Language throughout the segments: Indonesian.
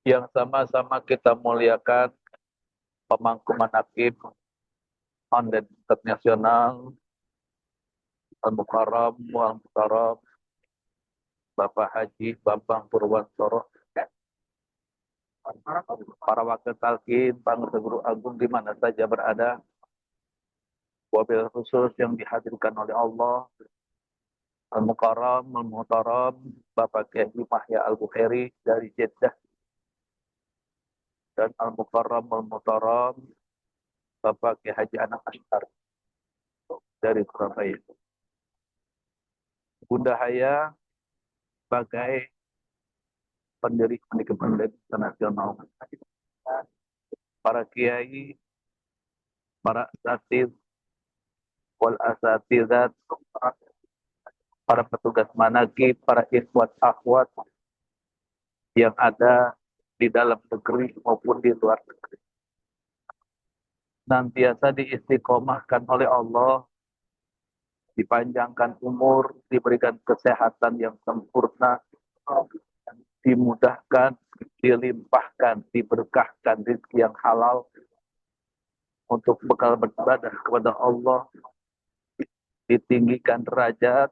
yang sama-sama kita muliakan pemangku manaqib online internasional Al-Mukarram wal Mukarram Bapak Haji Bambang Purwantoro, para wakil talqin, pangurus guru agung di mana saja berada, wabil khusus yang dihadirkan oleh Allah, Al-Mukarram, Al-Muhtaram, Bapak Kiai Mahya Al-Bukhairi dari Jeddah, dan Al-Mukarram, Al-Muhtaram, Bapak Kiai Haji Anak Ashtar dari Surabaya. Bunda Haya sebagai pendiri pendidikan internasional, para kiai, para asatidz wal asatidzat, para petugas manaqib, para ikhwat akhwat yang ada di dalam negeri maupun di luar negeri. Nantiasa diistiqomahkan oleh Allah, dipanjangkan umur, diberikan kesehatan yang sempurna, dimudahkan, dilimpahkan, diberkahkan rezeki yang halal untuk bekal beribadah kepada Allah, ditinggikan derajat,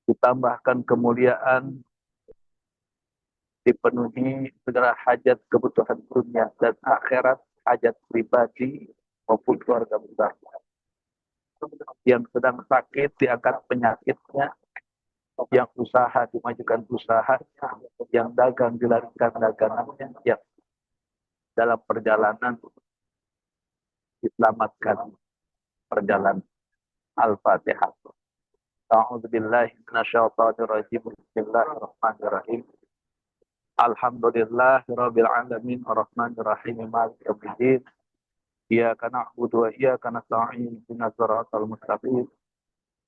ditambahkan kemuliaan, dipenuhi segala hajat kebutuhan dunia dan akhirat, hajat pribadi maupun keluarga besar. Yang sedang sakit diangkat penyakitnya, yang usaha dimajukan usahanya, yang dagang dilarikan dagangannya, yang dalam perjalanan diselamatkan perjalanan. Al-Fatihah. A'udzubillahi minasyaitonir rajim. Bismillahirrahmanirrahim. Alhamdulillahirabbil alamin arrahmanir rahim maliki yaumiddin. Iyyaka na'budu wa iyyaka nasta'in ihdinas siratal mustaqim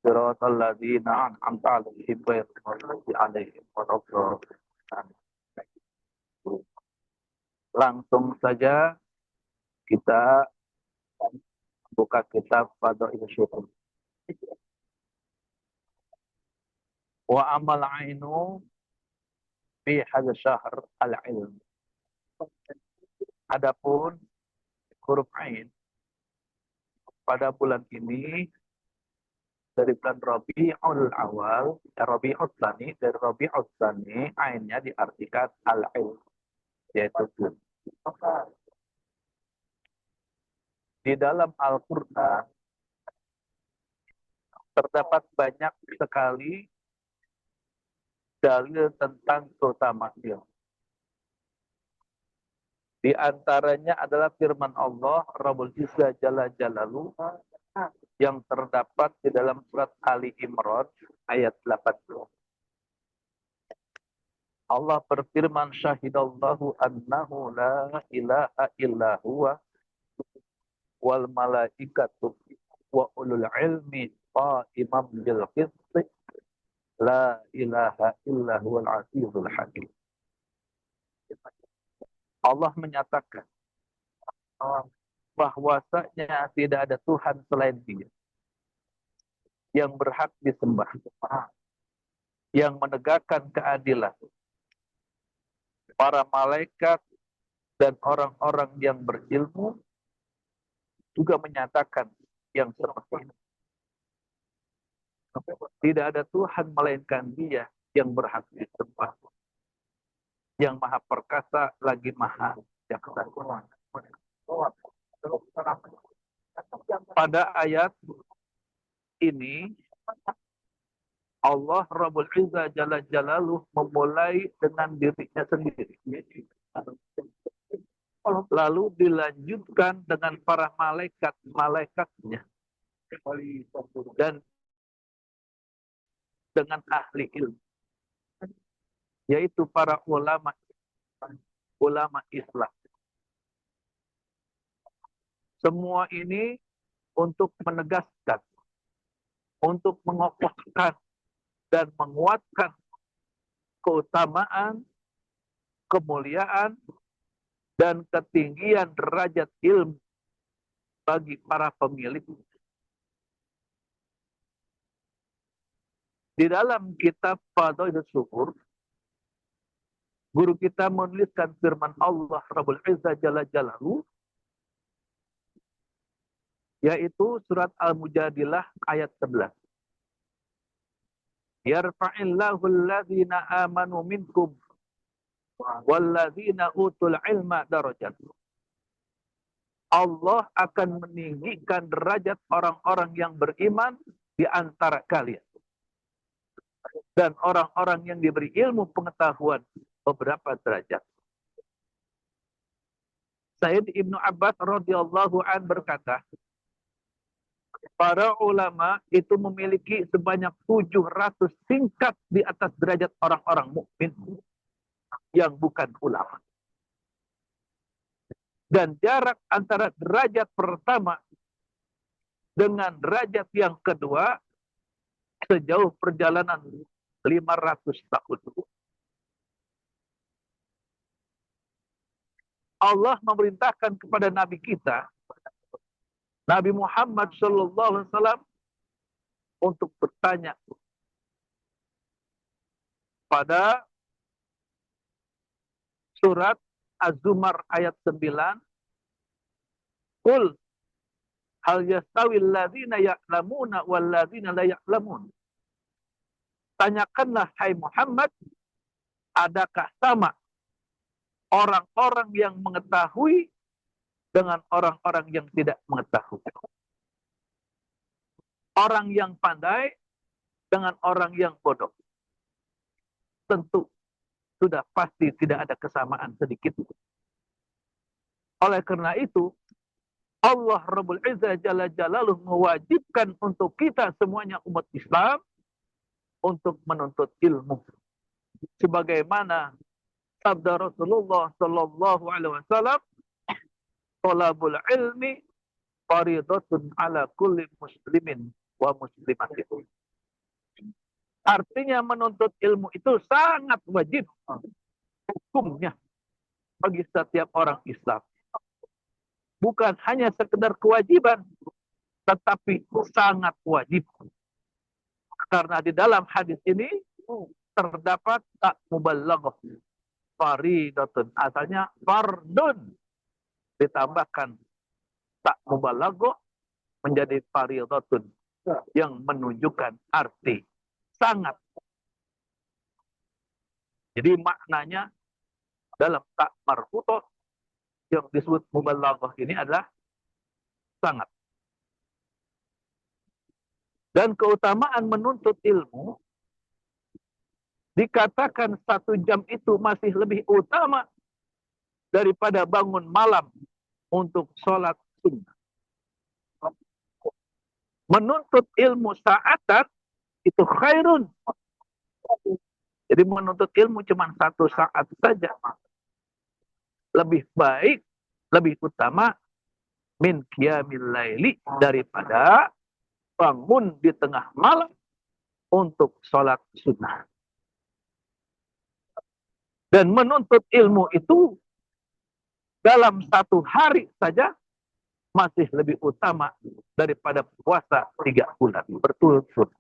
siratal ladzina an'amta 'alaihim ghairil maghdubi 'alaihim waladdallin. Langsung saja kita buka kitab Fadhailus Syukur. Wa amal ainu fi hadzal syahr al-ilm. Adapun huruf ain pada bulan ini dari bulan Rabiul Awal, Rabiul Tsani, dari Rabiul Tsani, ainnya diartikan al-ilm, yaitu ilmu. Di dalam Al-Quran terdapat banyak sekali dalil tentang keutamaan ilmu. Di antaranya adalah firman Allah Rabbul Izzah Jalla Jalaluhu yang terdapat di dalam surat Ali Imran ayat 80. Allah berfirman, syahidallahu annahu la ilaha illa huwa wal malaikatu wa ulul ilmi qaiman bil qisti la ilaha illa huwal azizul hakim. Allah menyatakan bahwasanya tidak ada Tuhan selain Dia yang berhak disembah, yang menegakkan keadilan. Para malaikat dan orang-orang yang berilmu juga menyatakan yang seperti ini. Tidak ada Tuhan melainkan Dia yang berhak disembah, yang maha perkasa lagi maha jaksa. Pada ayat ini Allah Rabbul Izzah Jalla Jalaluhu memulai dengan dirinya sendiri. Lalu dilanjutkan dengan para malaikat-malaikatnya. Dan dengan ahli ilmu. Yaitu para ulama Islam. Semua ini untuk menegaskan, untuk mengokohkan dan menguatkan keutamaan, kemuliaan, dan ketinggian derajat ilmu bagi para pemilik. Di dalam kitab Fadhailus Syukur Guru kita menuliskan firman Allah Rabbul Izzah Jalla Jalaluhu, yaitu surat Al-Mujadilah ayat 11. Yarfa'illahu alladhina amanu minkum walladzina utul ilma darajat. Allah akan meninggikan derajat orang-orang yang beriman di antara kalian. Dan orang-orang yang diberi ilmu pengetahuan beberapa derajat. Sayyid Ibnu Abbas radhiyallahu an berkata, para ulama itu memiliki sebanyak 700 tingkat di atas derajat orang-orang mukmin yang bukan ulama. Dan jarak antara derajat pertama dengan derajat yang kedua sejauh perjalanan 500 tahun. Allah memerintahkan kepada Nabi kita, Nabi Muhammad SAW, untuk bertanya pada surat Az-Zumar ayat 9, Qul hal yastawil ladzina ya'lamuna wal ladzina la ya'lamun. Tanyakanlah, hai Muhammad, adakah sama orang-orang yang mengetahui dengan orang-orang yang tidak mengetahui? Orang yang pandai dengan orang yang bodoh. Tentu sudah pasti tidak ada kesamaan sedikit. Oleh karena itu, Allah Rabbul Izzah Jalla Jalaluhu mewajibkan untuk kita semuanya umat Islam untuk menuntut ilmu. Sebagaimana sabda Rasulullah sallallahu alaihi wasallam, "Thalabul ilmi fariidatun ala kulli muslimin wa muslimatin." Artinya menuntut ilmu itu sangat wajib hukumnya bagi setiap orang Islam. Bukan hanya sekedar kewajiban, tetapi sangat wajib. Karena di dalam hadis ini terdapat tak mubalaghah, faridatun, asalnya fardun, ditambahkan tak mubalaghah menjadi faridatun yang menunjukkan arti sangat. Jadi maknanya dalam tak marfutoh yang disebut mubalaghah ini adalah sangat. Dan keutamaan menuntut ilmu, dikatakan 1 jam itu masih lebih utama daripada bangun malam untuk sholat sunnah. Menuntut ilmu saatan itu khairun. Jadi menuntut ilmu cuma 1 saat saja. Lebih baik, lebih utama min qiyamil laili, daripada bangun di tengah malam untuk sholat sunnah. Dan menuntut ilmu itu dalam 1 hari saja masih lebih utama daripada puasa 3 bulan berturut-turut.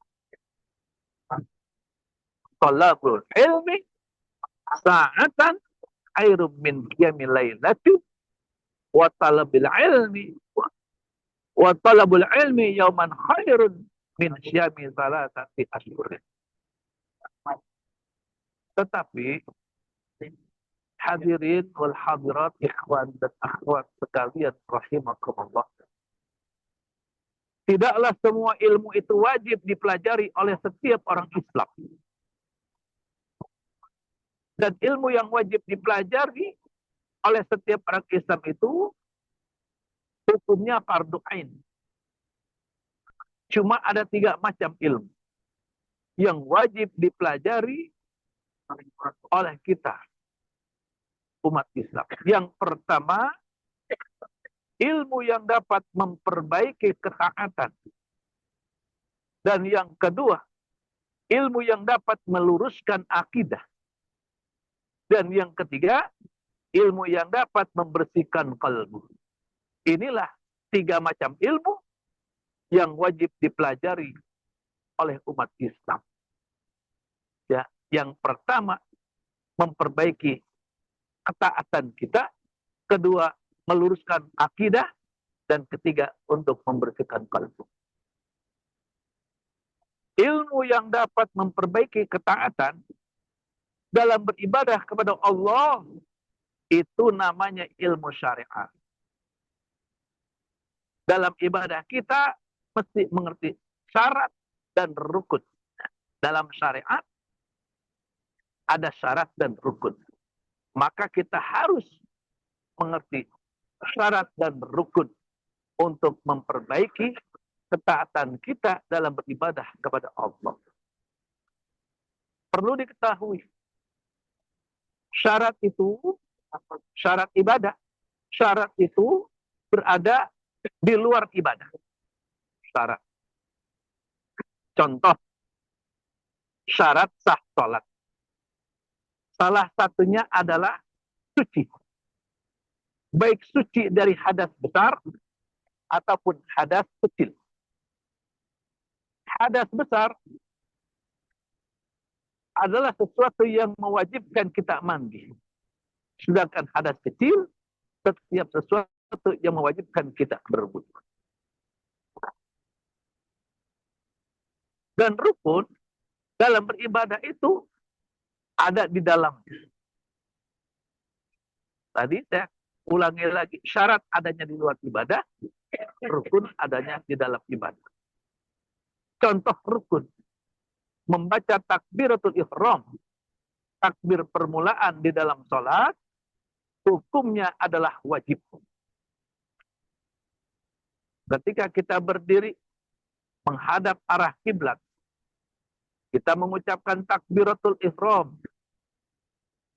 Talabul ilmi sa'atan khairum min qiyamil lailati wa talabil ilmi wa talabul ilmi yauman khairun min syami salatati asyhurin. Tetapi hadirin wal hadirat, ikhwan dan akhwat sekalian rahimakumullah, tidaklah semua ilmu itu wajib dipelajari oleh setiap orang Islam. Dan ilmu yang wajib dipelajari oleh setiap orang Islam itu hukumnya fardu ain. Cuma ada 3 macam ilmu yang wajib dipelajari oleh kita, umat Islam. Yang pertama, ilmu yang dapat memperbaiki ketaatan. Dan yang kedua, ilmu yang dapat meluruskan akidah. Dan yang ketiga, ilmu yang dapat membersihkan kalbu. Inilah 3 macam ilmu yang wajib dipelajari oleh umat Islam. Ya, yang pertama, memperbaiki ketaatan kita, kedua meluruskan akidah, dan ketiga untuk membersihkan kalbu. Ilmu yang dapat memperbaiki ketaatan dalam beribadah kepada Allah itu namanya ilmu syariat. Dalam ibadah kita mesti mengerti syarat dan rukun. Dalam syariat ada syarat dan rukun. Maka kita harus mengerti syarat dan rukun untuk memperbaiki ketaatan kita dalam beribadah kepada Allah. Perlu diketahui, syarat itu, syarat ibadah, syarat itu berada di luar ibadah. Syarat. Contoh, syarat sah sholat. Salah satunya adalah suci. Baik suci dari hadas besar ataupun hadas kecil. Hadas besar adalah sesuatu yang mewajibkan kita mandi. Sedangkan hadas kecil, setiap sesuatu yang mewajibkan kita berwudu. Dan rukun dalam beribadah itu ada di dalamnya. Tadi saya ulangi lagi, syarat adanya di luar ibadah, rukun adanya di dalam ibadah. Contoh rukun, membaca takbiratul ihram, takbir permulaan di dalam sholat, hukumnya adalah wajib. Ketika kita berdiri menghadap arah kiblat, kita mengucapkan takbiratul ihram.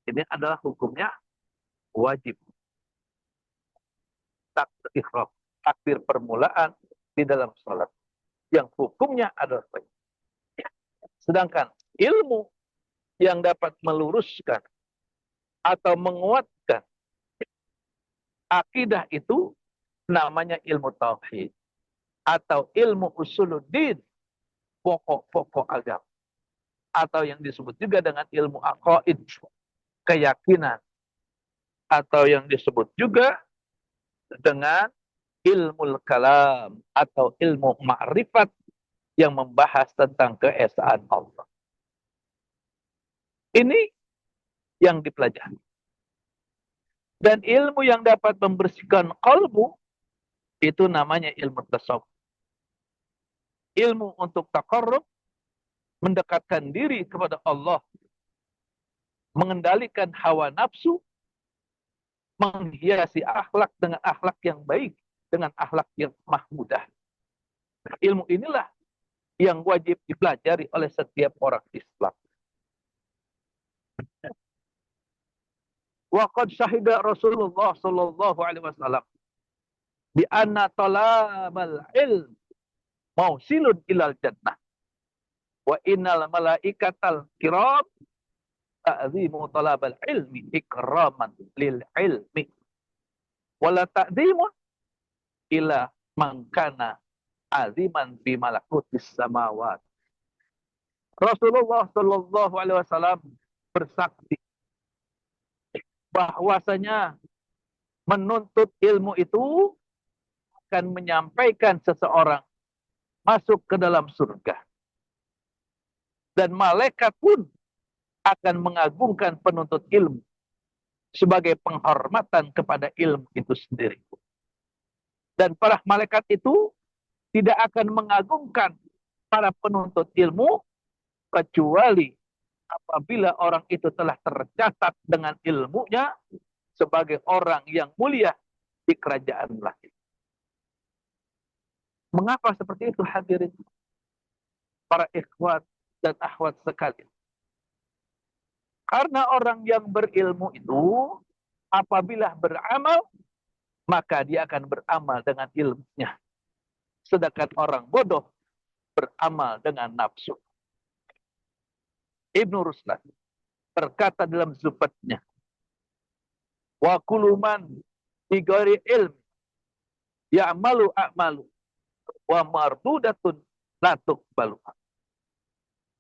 Ini adalah hukumnya wajib. Takbir ihram, takbir permulaan di dalam salat, yang hukumnya adalah wajib. Sedangkan ilmu yang dapat meluruskan atau menguatkan akidah itu namanya ilmu tauhid atau ilmu usuluddin, pokok-pokok agama, atau yang disebut juga dengan ilmu aqaid, keyakinan, atau yang disebut juga dengan ilmu kalam atau ilmu ma'rifat yang membahas tentang keesaan Allah. Ini yang dipelajari. Dan ilmu yang dapat membersihkan kalbu itu namanya ilmu tasawuf. Ilmu untuk taqarrub, mendekatkan diri kepada Allah, mengendalikan hawa nafsu, menghiasi akhlak dengan akhlak yang baik, dengan akhlak yang mahmudah. Ilmu inilah yang wajib dipelajari oleh setiap orang Islam. Wa qad syahida Rasulullah sallallahu alaihi wasallam bi anna talabal ilm mausilun ilal jannah. Wa innal malaikatal kiram ta'zimu talabal ilmi ikraman lil ilmi. Wala ta'zimun ila man kana aziman fi malakutis samawat. Rasulullah sallallahu alaihi wasallam bersaksi bahwasanya menuntut ilmu itu akan menyampaikan seseorang masuk ke dalam surga. Dan malaikat pun akan mengagungkan penuntut ilmu sebagai penghormatan kepada ilmu itu sendiri. Dan para malaikat itu tidak akan mengagungkan para penuntut ilmu kecuali apabila orang itu telah tercatat dengan ilmunya sebagai orang yang mulia di kerajaan langit. Mengapa seperti itu hadirin? Para ikhwat dan akhwat sekalian. Karena orang yang berilmu itu apabila beramal, maka dia akan beramal dengan ilmunya. Sedangkan orang bodoh beramal dengan nafsu. Ibnu Ruslan berkata dalam zubatnya, wa kuluman bighairi ilm ya'malu a'malu wa mardudatun la tuqbalu.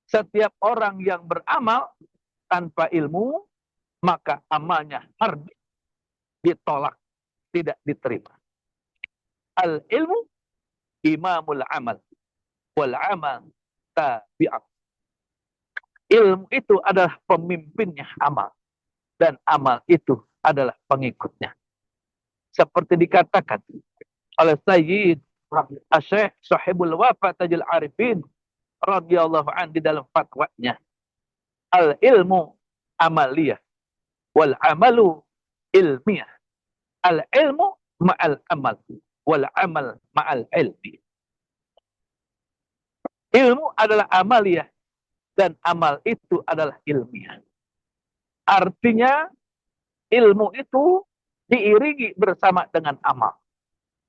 Setiap orang yang beramal tanpa ilmu, maka amalnya harus ditolak, tidak diterima. Al ilmu imamul amal, wal amal tabi'at. Ilmu itu adalah pemimpinnya amal, dan amal itu adalah pengikutnya. Seperti dikatakan oleh Sayyid Syekh Sahibul Wafa Tajul Arifin radhiyallahu an di dalam fatwanya, al ilmu amaliyah wal amalu ilmiyah. Al ilmu ma'al amal wal amal ma'al ilmi. Ilmu adalah amaliyah dan amal itu adalah ilmiah. Artinya ilmu itu diiringi bersama dengan amal,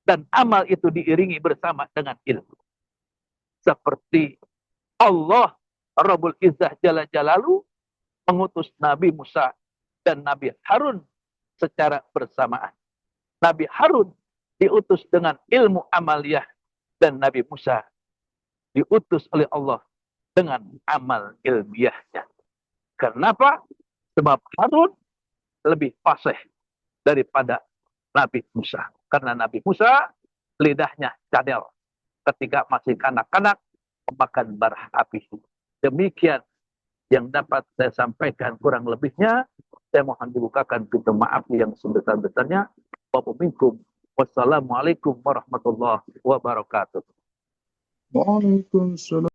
dan amal itu diiringi bersama dengan ilmu. Seperti Allah Rabbul Izzah Jalla Jalalu mengutus Nabi Musa dan Nabi Harun secara bersamaan. Nabi Harun diutus dengan ilmu amaliyah, dan Nabi Musa diutus oleh Allah dengan amal ilmiahnya. Kenapa? Sebab Harun lebih fasih daripada Nabi Musa. Karena Nabi Musa lidahnya cadel ketika masih kanak-kanak memakan bara api. Demikian yang dapat saya sampaikan, kurang lebihnya saya mohon dibukakan pintu maaf yang sebesar-besarnya. Wassalamualaikum warahmatullahi wabarakatuh. Waalaikumsalam.